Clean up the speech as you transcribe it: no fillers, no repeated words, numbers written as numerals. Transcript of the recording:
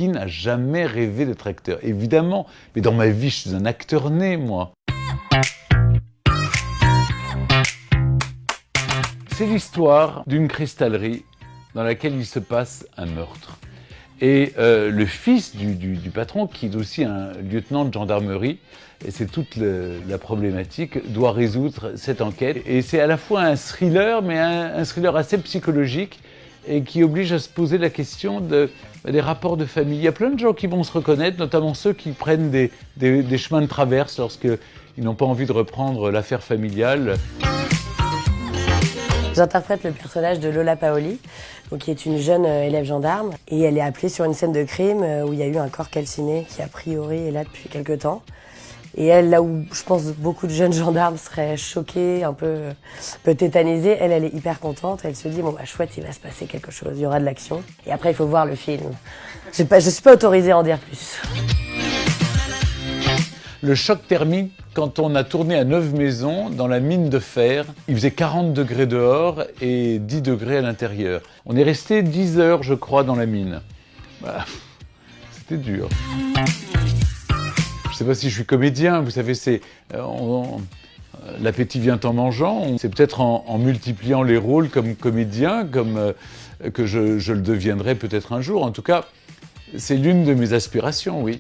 qui n'a jamais rêvé d'être acteur? Évidemment, mais dans ma vie, je suis un acteur né, moi. C'est l'histoire d'une cristallerie dans laquelle il se passe un meurtre. Et le fils du patron, qui est aussi un lieutenant de gendarmerie, et c'est toute la problématique, doit résoudre cette enquête. Et c'est à la fois un thriller, mais un thriller assez psychologique, et qui oblige à se poser la question des rapports de famille. Il y a plein de gens qui vont se reconnaître, notamment ceux qui prennent des chemins de traverse lorsqu'ils n'ont pas envie de reprendre l'affaire familiale. J'interprète le personnage de Lola Paoli, qui est une jeune élève gendarme. Et elle est appelée sur une scène de crime où il y a eu un corps calciné qui a priori est là depuis quelque temps. Et elle, là où je pense beaucoup de jeunes gendarmes seraient choqués, un peu tétanisés, elle est hyper contente. Elle se dit, bon bah chouette, il va se passer quelque chose, il y aura de l'action. Et après, il faut voir le film. Je suis pas autorisée à en dire plus. Le choc thermique, quand on a tourné à Neuve-Maisons, dans la mine de fer, il faisait 40 degrés dehors et 10 degrés à l'intérieur. On est resté 10 heures, je crois, dans la mine. Bah, c'était dur. Je ne sais pas si je suis comédien, vous savez, l'appétit vient en mangeant. C'est peut-être en multipliant les rôles comme comédien, que je le deviendrai peut-être un jour. En tout cas, c'est l'une de mes aspirations, oui.